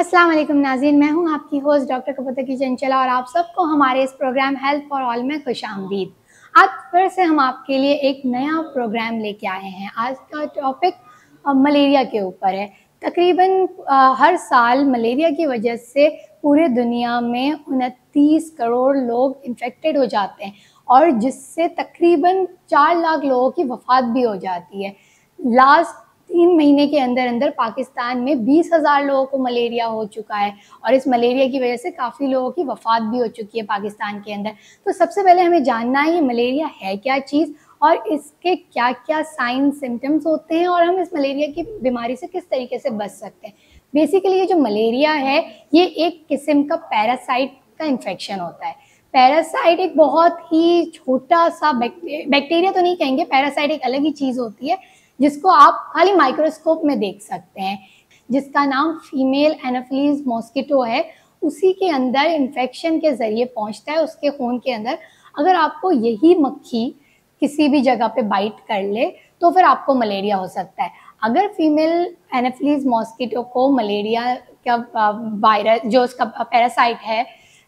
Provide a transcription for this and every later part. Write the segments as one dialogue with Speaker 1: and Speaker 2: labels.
Speaker 1: अस्सलाम वालेकुम नाज़रीन, मैं हूं आपकी होस्ट डॉक्टर कपूर की चंचला और आप सबको हमारे इस प्रोग्राम हेल्थ फॉर ऑल में खुशामदीद। आज फिर से हम आपके लिए एक नया प्रोग्राम लेके आए हैं। आज का टॉपिक मलेरिया के ऊपर है। तकरीबन हर साल मलेरिया की वजह से पूरे दुनिया में 29 करोड़ लोग इन्फेक्टेड हो जाते हैं और जिससे तकरीबन 4 लाख लोगों की वफ़ात भी हो जाती है। लास्ट 3 महीने के अंदर अंदर पाकिस्तान में 20,000 लोगों को मलेरिया हो चुका है और इस मलेरिया की वजह से काफ़ी लोगों की वफ़ात भी हो चुकी है पाकिस्तान के अंदर। तो सबसे पहले हमें जानना है ये मलेरिया है क्या चीज़ और इसके क्या क्या साइन सिम्टम्स होते हैं और हम इस मलेरिया की बीमारी से किस तरीके से बच सकते हैं। बेसिकली ये जो मलेरिया है ये एक किस्म का पैरासाइट का इन्फेक्शन होता है। पैरासाइट एक बहुत ही छोटा सा बैक्टीरिया तो नहीं कहेंगे, पैरासाइट एक अलग ही चीज़ होती है जिसको आप खाली माइक्रोस्कोप में देख सकते हैं, जिसका नाम फीमेल एनाफिलीज मॉस्किटो है। उसी के अंदर इन्फेक्शन के ज़रिए पहुंचता है उसके खून के अंदर। अगर आपको यही मक्खी किसी भी जगह पे बाइट कर ले तो फिर आपको मलेरिया हो सकता है। अगर फीमेल एनाफिलीज मॉस्किटो को मलेरिया का वायरस जो उसका पैरासाइट है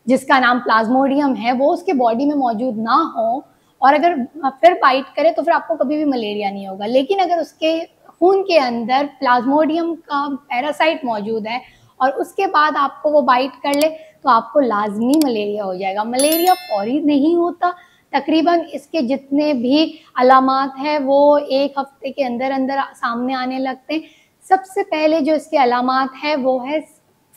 Speaker 1: जिसका नाम प्लाज्मोडियम है वो उसके बॉडी में मौजूद ना हो और अगर फिर बाइट करे तो फिर आपको कभी भी मलेरिया नहीं होगा। लेकिन अगर उसके खून के अंदर प्लाज्मोडियम का पैरासाइट मौजूद है और उसके बाद आपको वो बाइट कर ले तो आपको लाजमी मलेरिया हो जाएगा। मलेरिया फौरी नहीं होता, तकरीबन इसके जितने भी अलामात हैं वो 1 हफ्ते के अंदर अंदर सामने आने लगते हैं। सबसे पहले जो इसके अलामात है वो है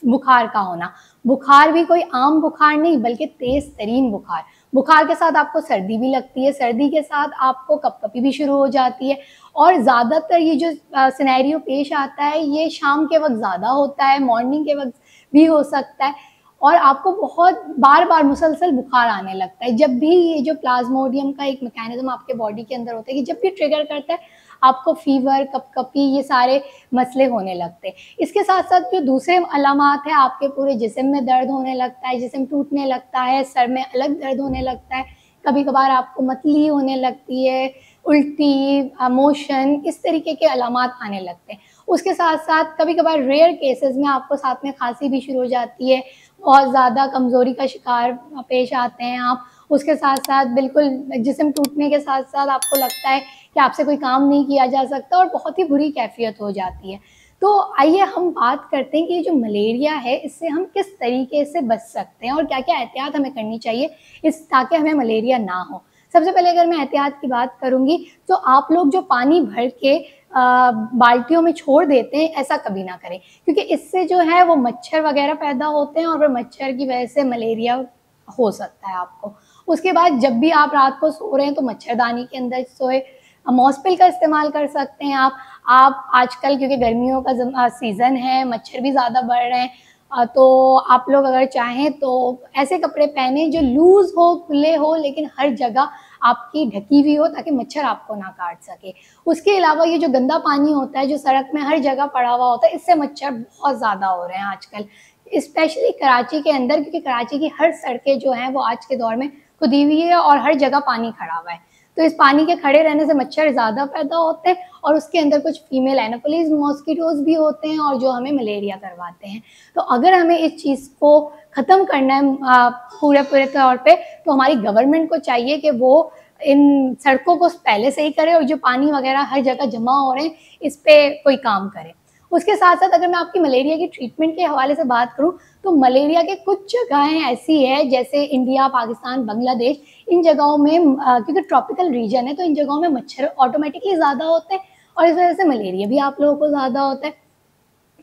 Speaker 1: बुखार का होना। बुखार भी कोई आम बुखार नहीं बल्कि तेज तरीन बुखार। बुखार के साथ आपको सर्दी भी लगती है, सर्दी के साथ आपको कपकपी भी शुरू हो जाती है और ज़्यादातर ये जो सिनेरियो पेश आता है ये शाम के वक्त ज़्यादा होता है, मॉर्निंग के वक्त भी हो सकता है और आपको बहुत बार बार मुसलसल बुखार आने लगता है। जब भी ये जो प्लाज्मोडियम का एक मैकेनिज्म आपके बॉडी के अंदर होता है कि जब भी ट्रिगर करता है आपको फीवर, कपकपी ये सारे मसले होने लगते हैं। इसके साथ साथ जो दूसरे अलामात है आपके पूरे जिस्म में दर्द होने लगता है, जिस्म टूटने लगता है, सर में अलग दर्द होने लगता है, कभी कभार आपको मतली होने लगती है, उल्टी, मोशन, इस तरीके के अलामात आने लगते हैं। उसके साथ साथ कभी कभार रेयर केसेस में आपको साथ में खांसी भी शुरू हो जाती है, बहुत ज़्यादा कमज़ोरी का शिकार पेश आते हैं आप। उसके साथ साथ बिल्कुल जिस्म टूटने के साथ साथ आपको लगता है कि आपसे कोई काम नहीं किया जा सकता और बहुत ही बुरी कैफियत हो जाती है। तो आइए हम बात करते हैं कि ये जो मलेरिया है इससे हम किस तरीके से बच सकते हैं और क्या क्या एहतियात हमें करनी चाहिए इस ताकि हमें मलेरिया ना हो। सबसे पहले अगर मैं एहतियात की बात करूंगी तो आप लोग जो पानी भर के बाल्टियों में छोड़ देते हैं ऐसा कभी ना करें, क्योंकि इससे जो है वो मच्छर वगैरह पैदा होते हैं और फिर मच्छर की वजह से मलेरिया हो सकता है आपको। उसके बाद जब भी आप रात को सो रहे हैं तो मच्छरदानी के अंदर सोए। मॉस्किल का इस्तेमाल कर सकते हैं आप आजकल क्योंकि गर्मियों का सीज़न है, मच्छर भी ज़्यादा बढ़ रहे हैं, तो आप लोग अगर चाहें तो ऐसे कपड़े पहने जो लूज़ हो, खुले हो, लेकिन हर जगह आपकी ढकी हुई हो ताकि मच्छर आपको ना काट सके। उसके अलावा ये जो गंदा पानी होता है जो सड़क में हर जगह पड़ा हुआ होता है इससे मच्छर बहुत ज़्यादा हो रहे हैं आजकल, स्पेशली कराची के अंदर, क्योंकि कराची की हर सड़कें जो हैं वो आज के दौर में खुदी हुई है और हर जगह पानी खड़ा हुआ है। तो इस पानी के खड़े रहने से मच्छर ज़्यादा पैदा होते हैं और उसके अंदर कुछ फीमेल एनाफिलीज मॉस्किटोज भी होते हैं और जो हमें मलेरिया करवाते हैं। तो अगर हमें इस चीज़ को ख़त्म करना है पूरे तौर पे तो हमारी गवर्नमेंट को चाहिए कि वो इन सड़कों को पहले से ही करे और जो पानी वगैरह हर जगह जमा हो रहे हैं इस पे कोई काम करे। उसके साथ साथ अगर मैं आपकी मलेरिया की ट्रीटमेंट के हवाले से बात करूं तो मलेरिया के कुछ जगहें ऐसी है जैसे इंडिया, पाकिस्तान, बांग्लादेश, इन जगहों में क्योंकि ट्रॉपिकल रीजन है तो इन जगहों में मच्छर ऑटोमेटिकली ज़्यादा होते हैं और इस वजह से मलेरिया भी आप लोगों को ज़्यादा होता है।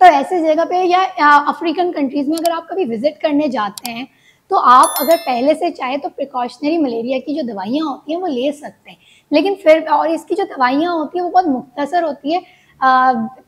Speaker 1: तो ऐसी जगह पे या अफ्रीकन कंट्रीज़ में अगर आप कभी विजिट करने जाते हैं तो आप अगर पहले से चाहे तो प्रिकॉशनरी मलेरिया की जो दवाइयाँ होती हैं वो ले सकते हैं, लेकिन फिर और इसकी जो दवाइयाँ होती हैं वो बहुत मुख्तसर होती है।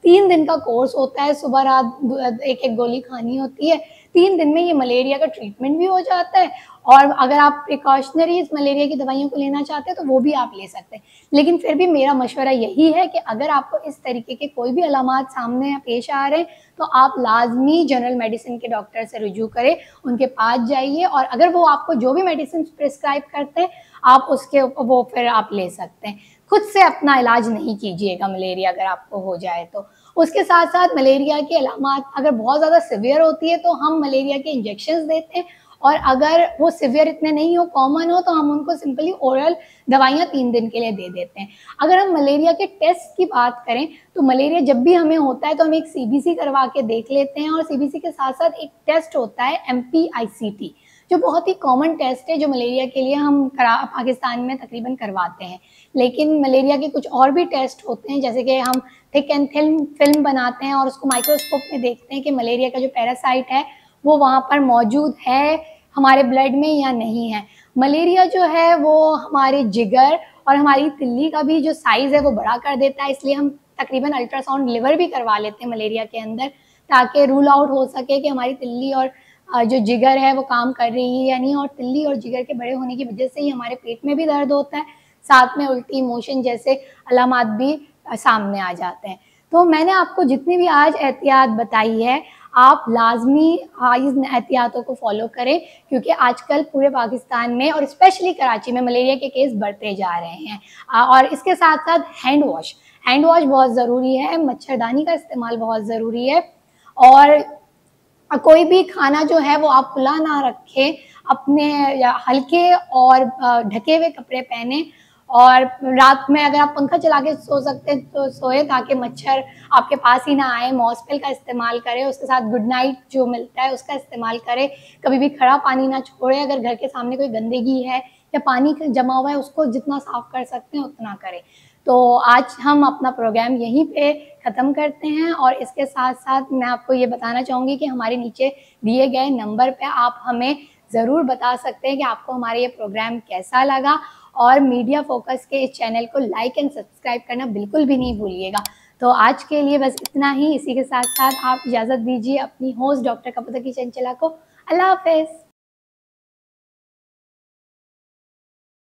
Speaker 1: 3 दिन का कोर्स होता है, सुबह रात एक एक गोली खानी होती है। 3 दिन में ये मलेरिया का ट्रीटमेंट भी हो जाता है और अगर आप प्रिकॉशनरी इस मलेरिया की दवाइयों को लेना चाहते हैं तो वो भी आप ले सकते हैं। लेकिन फिर भी मेरा मशवरा यही है कि अगर आपको इस तरीके के कोई भी अलामात सामने पेश आ रहे हैं तो आप लाजमी जनरल मेडिसिन के डॉक्टर से रुजू करें, उनके पास जाइए और अगर वो आपको जो भी मेडिसिन प्रिस्क्राइब करते हैं आप उसके वो फिर आप ले सकते हैं। खुद से अपना इलाज नहीं कीजिएगा मलेरिया अगर आपको हो जाए तो। उसके साथ साथ मलेरिया की अलामत अगर बहुत ज़्यादा सिवियर होती है तो हम मलेरिया के इंजेक्शंस देते हैं, और अगर वो सिवियर इतने नहीं हो, कॉमन हो, तो हम उनको सिंपली ओरल दवाइयाँ 3 दिन के लिए दे देते हैं। अगर हम मलेरिया के टेस्ट की बात करें तो मलेरिया जब भी हमें होता है तो हम एक सीबीसी करवा के देख लेते हैं, और सीबीसी के साथ साथ एक टेस्ट होता है MPICT, जो बहुत ही कॉमन टेस्ट है जो मलेरिया के लिए हम पाकिस्तान में तकरीबन करवाते हैं। लेकिन मलेरिया के कुछ और भी टेस्ट होते हैं, जैसे कि हम थिक एंड थिन फिल्म बनाते हैं और उसको माइक्रोस्कोप में देखते हैं कि मलेरिया का जो पैरासाइट है वो वहाँ पर मौजूद है हमारे ब्लड में या नहीं है। मलेरिया जो है वो हमारे जिगर और हमारी तिल्ली का भी जो साइज़ है वो बड़ा कर देता है, इसलिए हम तकरीबन अल्ट्रासाउंड लिवर भी करवा लेते हैं मलेरिया के अंदर, ताकि रूल आउट हो सके कि हमारी तिल्ली और जो जिगर है वो काम कर रही है या नहीं। और तिल्ली और जिगर के बड़े होने की वजह से ही हमारे पेट में भी दर्द होता है, साथ में उल्टी, मोशन जैसे अलामात भी सामने आ जाते हैं। तो मैंने आपको जितनी भी आज एहतियात बताई है, आप लाजमी इन एहतियातों को फॉलो करें, क्योंकि आजकल पूरे पाकिस्तान में और स्पेशली कराची में मलेरिया के केस बढ़ते जा रहे हैं। और इसके साथ साथ हैंड वॉश बहुत ज़रूरी है, मच्छरदानी का इस्तेमाल बहुत ज़रूरी है, और कोई भी खाना जो है वो आप खुला ना रखें, अपने हल्के और ढके हुए कपड़े पहने, और रात में अगर आप पंखा चला के सो सकते हैं तो सोए, ताकि मच्छर आपके पास ही ना आए। मॉस्किल का इस्तेमाल करें, उसके साथ गुड नाइट जो मिलता है उसका इस्तेमाल करें। कभी भी खड़ा पानी ना छोड़ें, अगर घर के सामने कोई गंदगी है या पानी जमा हुआ है उसको जितना साफ़ कर सकते हैं उतना करें। तो आज हम अपना प्रोग्राम यहीं पे ख़त्म करते हैं, और इसके साथ साथ मैं आपको ये बताना चाहूँगी कि हमारे नीचे दिए गए नंबर पे आप हमें ज़रूर बता सकते हैं कि आपको हमारा ये प्रोग्राम कैसा लगा, और मीडिया फोकस के इस चैनल को लाइक एंड सब्सक्राइब करना बिल्कुल भी नहीं भूलिएगा। तो आज के लिए बस इतना ही। इसी के साथ साथ आप इजाज़त दीजिए अपनी होस्ट डॉक्टर कपूर की चंचला को। अल्लाह हाफ़िज़।